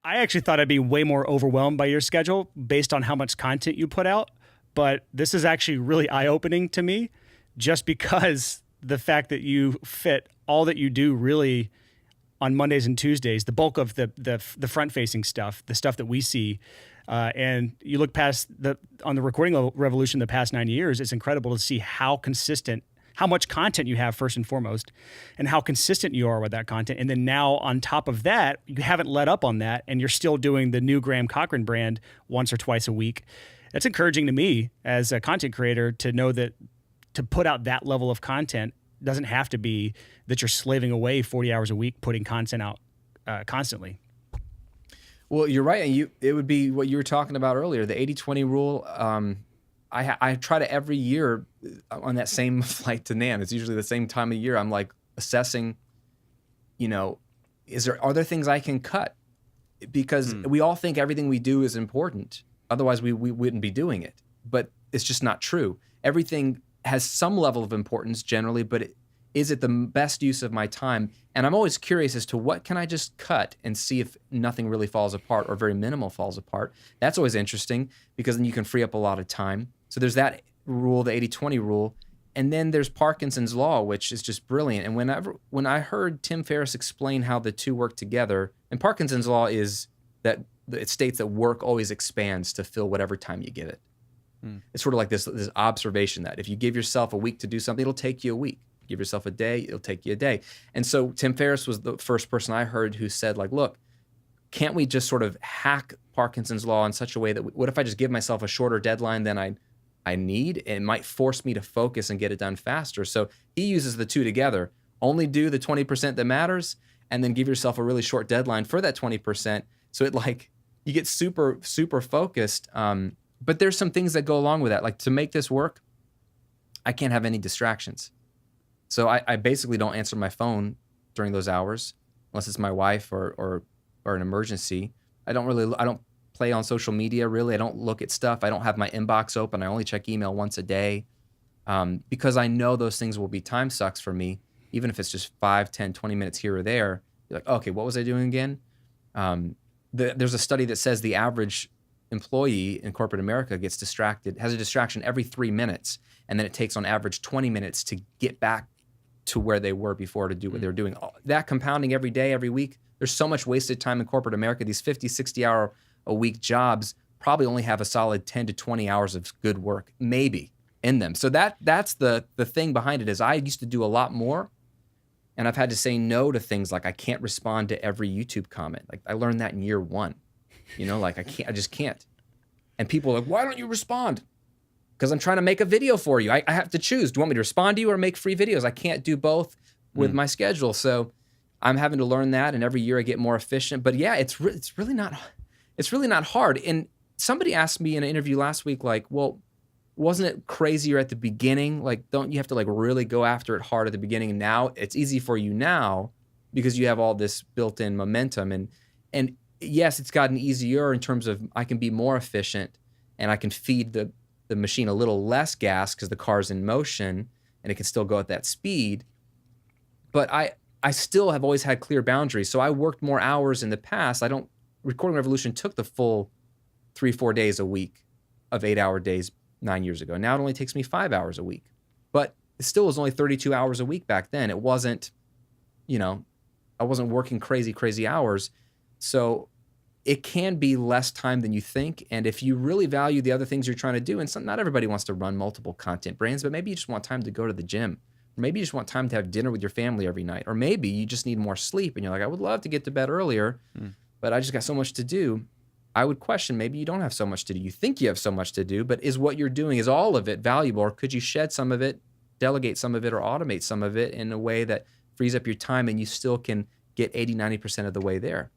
I actually thought I'd be way more overwhelmed by your schedule based on how much content you put out. But this is actually really eye-opening to me just because the fact that you fit all that you do really on Mondays and Tuesdays, the bulk of the front-facing stuff, the stuff that we see, and you look past on the recording revolution the past 9 years, it's incredible to see how consistent, how much content you have first and foremost, and how consistent you are with that content. And then now on top of that, you haven't let up on that, and you're still doing the new Graham Cochrane brand once or twice a week. That's encouraging to me as a content creator to know that to put out that level of content doesn't have to be that you're slaving away 40 hours a week putting content out constantly. Well, you're right. And it would be what you were talking about earlier, the 80-20 rule. I try to every year on that same flight to NAMM. It's usually the same time of year. I'm like assessing, are there things I can cut? Because we all think everything we do is important. Otherwise, we wouldn't be doing it. But it's just not true. Everything has some level of importance generally, but is it the best use of my time? And I'm always curious as to what can I just cut and see if nothing really falls apart or very minimal falls apart. That's always interesting because then you can free up a lot of time. So there's that rule, the 80-20 rule. And then there's Parkinson's law, which is just brilliant. And when I heard Tim Ferriss explain how the two work together, and Parkinson's law is that it states that work always expands to fill whatever time you give it. It's sort of like this observation that if you give yourself a week to do something, it'll take you a week. Give yourself a day, it'll take you a day. And so Tim Ferriss was the first person I heard who said, like, look, can't we just sort of hack Parkinson's law in such a way that what if I just give myself a shorter deadline than I need? It might force me to focus and get it done faster. So he uses the two together. Only do the 20% that matters, and then give yourself a really short deadline for that 20%. So you get super, super focused. But there's some things that go along with that. Like to make this work, I can't have any distractions. So I basically don't answer my phone during those hours unless it's my wife or an emergency. I don't play on social media really. I don't look at stuff. I don't have my inbox open. I only check email once a day because I know those things will be time sucks for me, even if it's just 5, 10, 20 minutes here or there. You're like, okay, what was I doing again? There's a study that says the average employee in corporate America has a distraction every 3 minutes, and then it takes on average 20 minutes to get back to where they were before to do what they were doing. That compounding every day, every week, there's so much wasted time in corporate America. These 50, 60-hour a week jobs probably only have a solid 10 to 20 hours of good work, maybe, in them. So that's the thing behind it is I used to do a lot more, and I've had to say no to things like I can't respond to every YouTube comment. Like I learned that in year 1. I just can't. And people are like, why don't you respond? Because I'm trying to make a video for you. I have to choose. Do you want me to respond to you or make free videos? I can't do both with my schedule. So I'm having to learn that. And every year I get more efficient. But yeah, it's really not hard. And somebody asked me in an interview last week, like, well, wasn't it crazier at the beginning? Like, don't you have to like really go after it hard at the beginning? And now it's easy for you now because you have all this built-in momentum. And yes, it's gotten easier in terms of I can be more efficient and I can feed the machine a little less gas because the car's in motion and it can still go at that speed. But I still have always had clear boundaries. So I worked more hours in the past. Recording Revolution took the full 3-4 days a week of 8-hour days 9 years ago. Now it only takes me 5 hours a week. But it still was only 32 hours a week back then. It wasn't, I wasn't working crazy hours. So it can be less time than you think. And if you really value the other things you're trying to do, and not everybody wants to run multiple content brands, but maybe you just want time to go to the gym. Or maybe you just want time to have dinner with your family every night. Or maybe you just need more sleep and you're like, I would love to get to bed earlier, but I just got so much to do. I would question, maybe you don't have so much to do. You think you have so much to do, but is what you're doing, is all of it valuable? Or could you shed some of it, delegate some of it, or automate some of it in a way that frees up your time and you still can get 80, 90% of the way there?